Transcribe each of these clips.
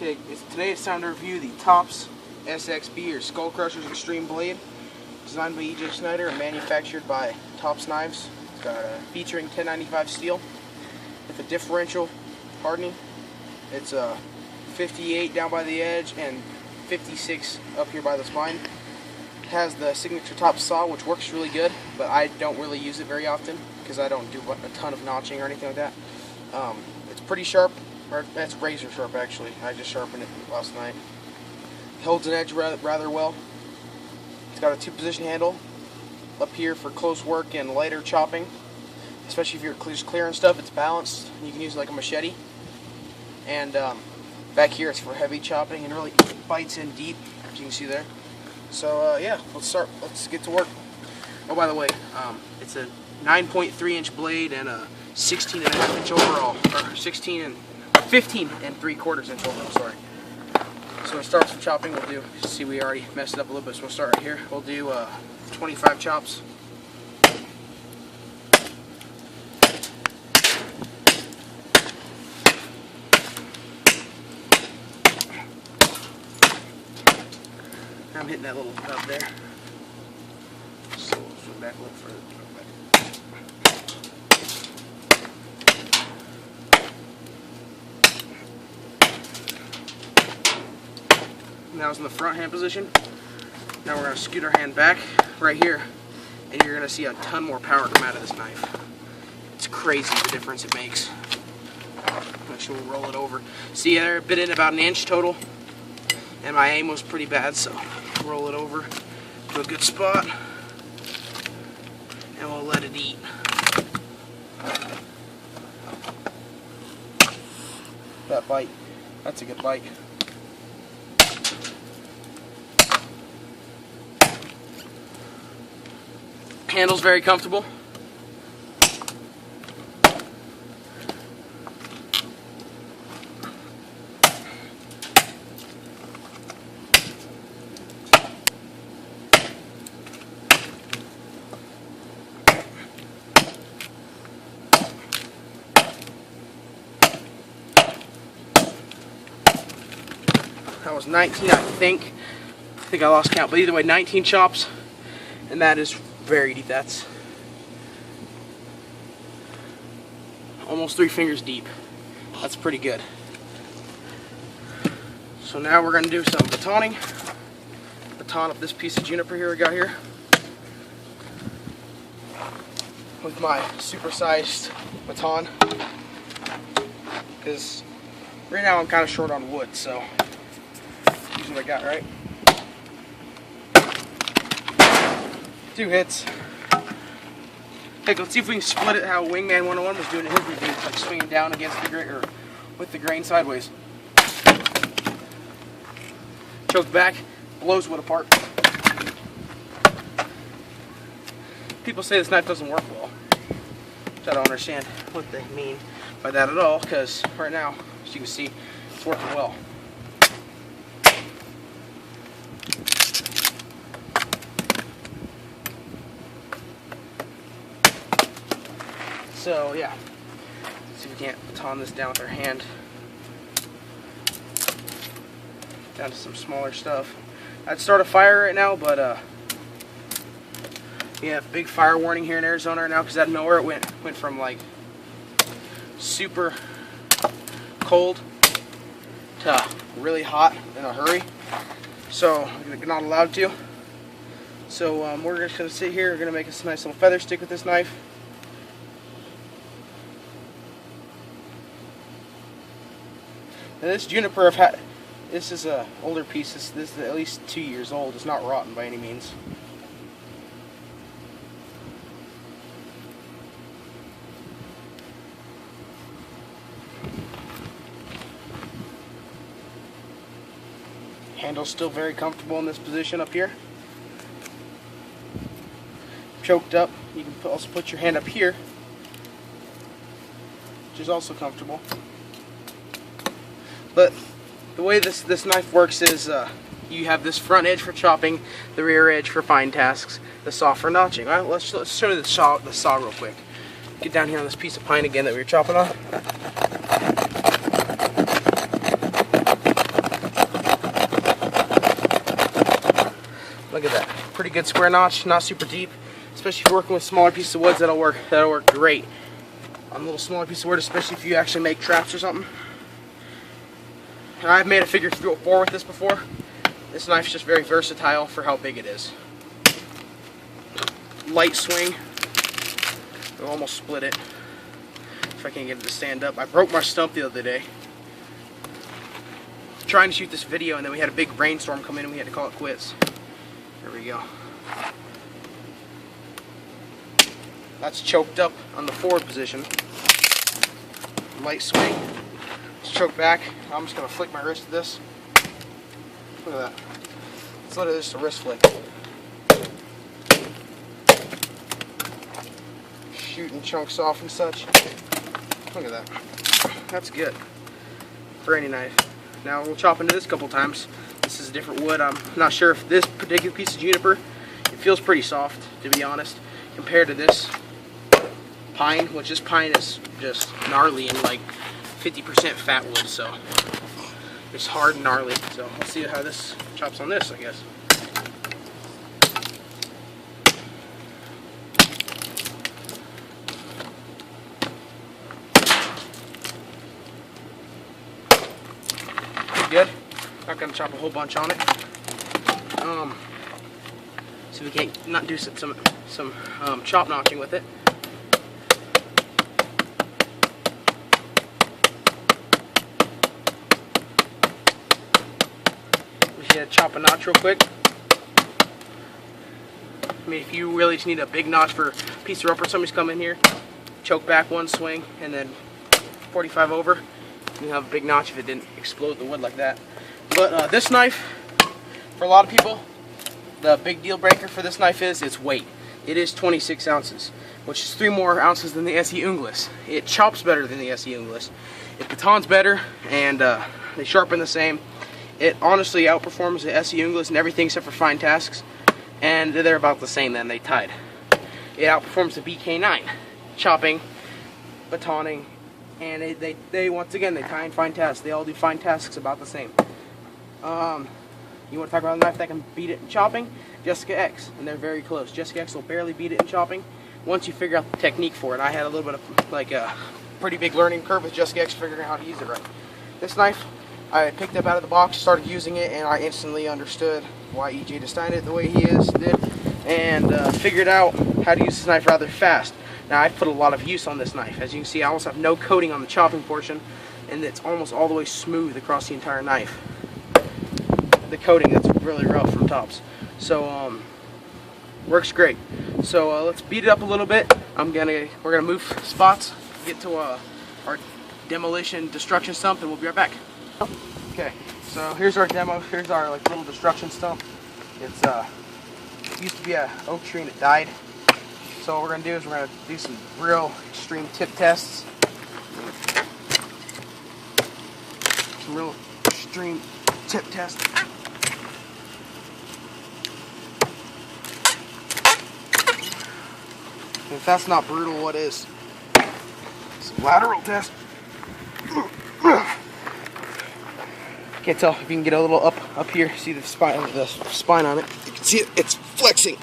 Okay, today it's time to review the Tops SXB or Skull Crusher's Extreme Blade, designed by E.J. Snyder and manufactured by Tops Knives. It's got featuring 1095 steel with a differential hardening. It's 58 down by the edge and 56 up here by the spine. It has the signature top saw, which works really good, but I don't really use it very often because I don't do a ton of notching or anything like that. It's pretty sharp. Or that's razor sharp actually. I just sharpened it last night. It holds an edge rather well. It's got a 2-position handle up here for close work and lighter chopping. Especially if you're just clearing stuff, it's balanced. You can use it like a machete. And back here it's for heavy chopping and really bites in deep, as you can see there. So yeah, let's get to work. Oh, by the way, it's a 9.3 inch blade and a 16.5 inch overall, or 15 3/4 inch overall, sorry. So we'll start some chopping. We'll do, see, we already messed it up a little bit, so we'll start right here. We'll do 25 chops. I'm hitting that little nub there. So we'll swing back a little further. That was in the front hand position. Now we're going to scoot our hand back right here, and you're going to see a ton more power come out of this knife. It's crazy the difference it makes. Actually, we'll roll it over. See there, it bit in about 1 inch total, and my aim was pretty bad, so roll it over to a good spot, and we'll let it eat. That bite, that's a good bite. Handle's very comfortable. That was 19, I think. I think I lost count, but either way, 19 chops, and that is very deep. That's almost 3 fingers deep. That's pretty good. So now we're going to do some batoning. Baton up this piece of juniper here we got here with my supersized baton, because right now I'm kind of short on wood, so use what I got, right? 2 hits. Heck, let's see if we can split it how Wingman 101 was doing in his review, like swinging down against the grain, or with the grain sideways. Choked back, blows wood apart. People say this knife doesn't work well, which I don't understand what they mean by that at all, because right now, as you can see, it's working well. So yeah, let's see if we can't baton this down with our hand down to some smaller stuff. I'd start a fire right now, but we have big fire warning here in Arizona right now because out of nowhere it went from like super cold to really hot in a hurry. So we're not allowed to. So we're just gonna sit here. We're gonna make us a nice little feather stick with this knife. Now this juniper, this is a older piece. This is at least 2 years old. It's not rotten by any means. Handle's still very comfortable in this position up here. Choked up. You can also put your hand up here, which is also comfortable. But the way this knife works is you have this front edge for chopping, the rear edge for fine tasks, the saw for notching. All right, let's show you the saw real quick. Get down here on this piece of pine again that we were chopping on. pretty good square notch, not super deep. Especially if you're working with smaller pieces of wood, that'll work great on a little smaller piece of wood, especially if you actually make traps or something. And I've made a figure 4 with this before. This knife's just very versatile for how big it is. Light swing. I almost split it. If I can't get it to stand up. I broke my stump the other day trying to shoot this video, and then we had a big rainstorm come in and we had to call it quits. There we go. That's choked up on the forward position. Light swing. Let's choke back. I'm just going to flick my wrist to this. Look at that. It's literally just a wrist flick. Shooting chunks off and such. Look at that. That's good for any knife. Now we'll chop into this a couple times. This is a different wood. I'm not sure if this particular piece of juniper, it feels pretty soft, to be honest, compared to this pine, which this pine is just gnarly and like 50% fat wood, so it's hard and gnarly. So let's see how this chops on this, I guess. Pretty good. Not gonna chop a whole bunch on it. So we can't not do some chop notching with it. Chop a notch real quick. I mean, if you really just need a big notch for a piece of rubber, somebody's come in here, choke back one swing, and then 45 over. You have a big notch if it didn't explode the wood like that. But this knife, for a lot of people, the big deal breaker for this knife is its weight. It is 26 ounces, which is 3 more ounces than the SE Unglas. It chops better than the SE Unglas. It batons better, and they sharpen the same. It honestly outperforms the SE Unglas in everything except for fine tasks, and they're about the same then, they tied. It outperforms the BK9, chopping, batoning, and they once again, they tie in fine tasks. They all do fine tasks about the same. You want to talk about a knife that can beat it in chopping? Jessica X, and they're very close. Jessica X will barely beat it in chopping once you figure out the technique for it. I had a little bit of like a pretty big learning curve with Jessica X figuring out how to use it right. This knife, I picked up out of the box, started using it, and I instantly understood why EJ designed it the way he did, and figured out how to use this knife rather fast. Now, I've put a lot of use on this knife. As you can see, I almost have no coating on the chopping portion, and it's almost all the way smooth across the entire knife. The coating that's really rough from tops. So, works great. So let's beat it up a little bit. We're gonna move spots, get to our demolition destruction stump, and we'll be right back. Okay, so here's our demo. Here's our like little destruction stump. It's it used to be an oak tree and it died. So what we're gonna do is we're gonna do some real extreme tip tests. Some real extreme tip tests. If that's not brutal, what is? Some lateral test. Can't tell if you can get a little up here. See the spine on it. You can see it. It's flexing,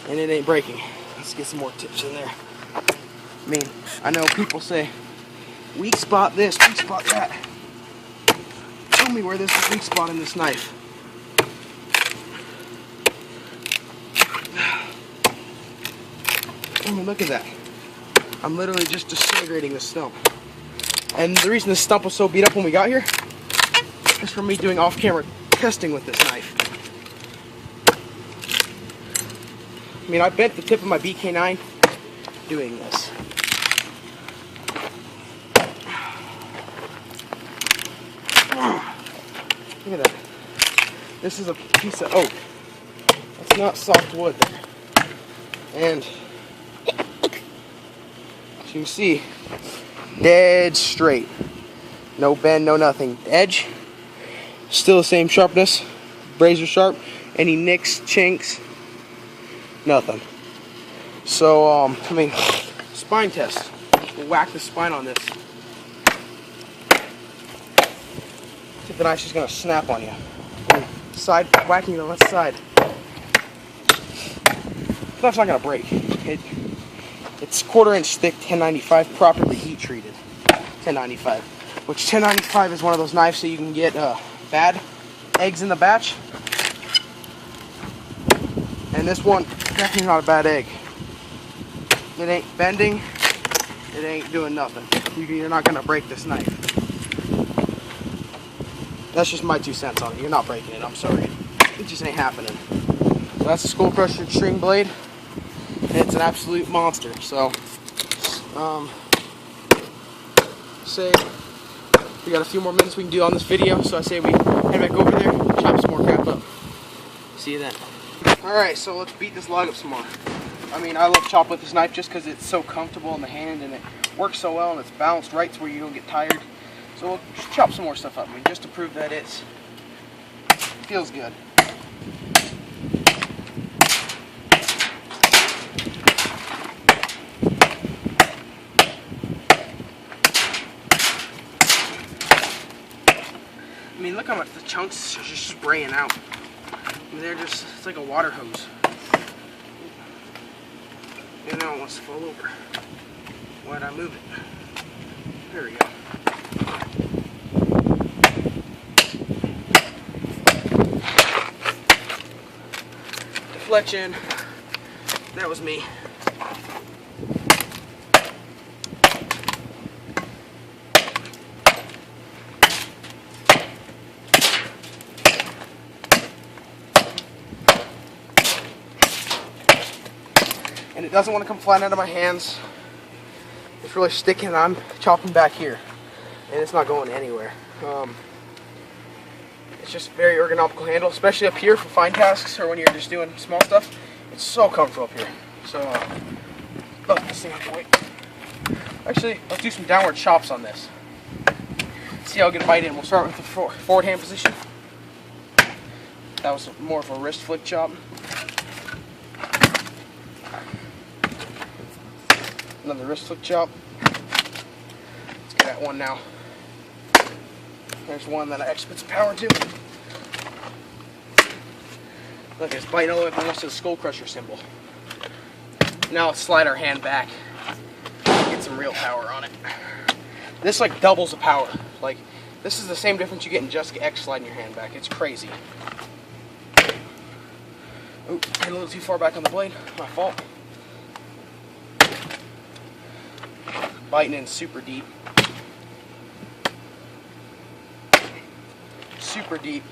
and it ain't breaking. Let's get some more tips in there. I mean, I know people say weak spot this, weak spot that. Tell me where there's a weak spot in this knife. I mean, look at that. I'm literally just disintegrating this stump. And the reason this stump was so beat up when we got here is from me doing off-camera testing with this knife. I mean, I bent the tip of my BK9 doing this. Look at that. This is a piece of oak. That's not soft wood there. And as you can see, dead straight. No bend, no nothing. Edge, still the same sharpness. Razor sharp. Any nicks, chinks, nothing. So, I mean, spine test. We'll whack the spine on this. See if the knife's just gonna snap on you. Side whacking the left side. That's not gonna break. It's 1/4 inch thick 1095, properly heat treated 1095. Which 1095 is one of those knives so you can get bad eggs in the batch. And this one definitely not a bad egg. It ain't bending. It ain't doing nothing. You're not gonna break this knife. That's just my 2 cents on it. You're not breaking it. I'm sorry. It just ain't happening. So that's the Skull Crusher Extreme Blade. It's an absolute monster. So, say we got a few more minutes we can do on this video. So I say we head back over there, chop some more crap up. See you then. All right, so let's beat this log up some more. I mean, I love chop with this knife just because it's so comfortable in the hand and it works so well and it's balanced right to where you don't get tired. So we'll just chop some more stuff up, I mean, just to prove that it feels good. I mean, look how much the chunks are just spraying out. I mean, they're just, it's like a water hose. And now it wants to fall over. Why'd I move it? There we go. Deflection. That was me. And it doesn't want to come flying out of my hands. It's really sticking. I'm chopping back here, and it's not going anywhere. It's just very ergonomical handle, especially up here for fine tasks or when you're just doing small stuff. It's so comfortable up here. So, this thing out the way. Actually, let's do some downward chops on this. See how I get bite in. We'll start with the forward hand position. That was more of a wrist flick chop. Another wrist flick chop. Let's get that one now. There's one that I actually put some power to. Look, it's biting all the way up almost to the Skull Crusher symbol. Now let's slide our hand back. Get some real power on it. This like doubles the power. Like, this is the same difference you get in Just X sliding your hand back. It's crazy. Oop, hit a little too far back on the blade. My fault. Biting in super deep. Super deep.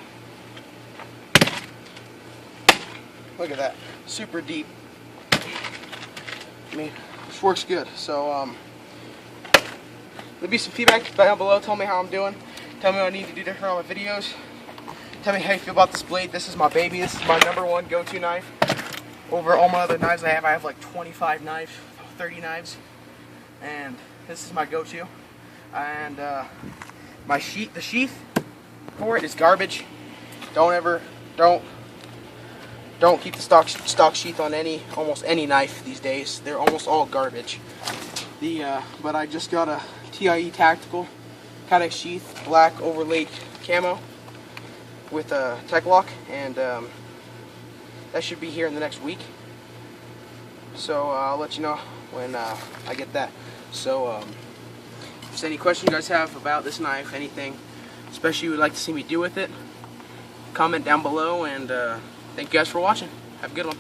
Look at that. Super deep. I mean, this works good. So, there'll be some feedback down below. Tell me how I'm doing. Tell me what I need to do different on my videos. Tell me how you feel about this blade. This is my baby. This is my #1 go-to knife. Over all my other knives I have like 25 knives, 30 knives. And this is my go-to. And my sheath, the sheath for it is garbage. Don't keep the stock sheath on almost any knife these days. They're almost all garbage. But I just got a TIE Tactical Kydex sheath, black overlaid camo with a tech lock, and that should be here in the next week. So I'll let you know when I get that. So if there's any questions you guys have about this knife, anything especially you would like to see me do with it, comment down below, and thank you guys for watching. Have a good one.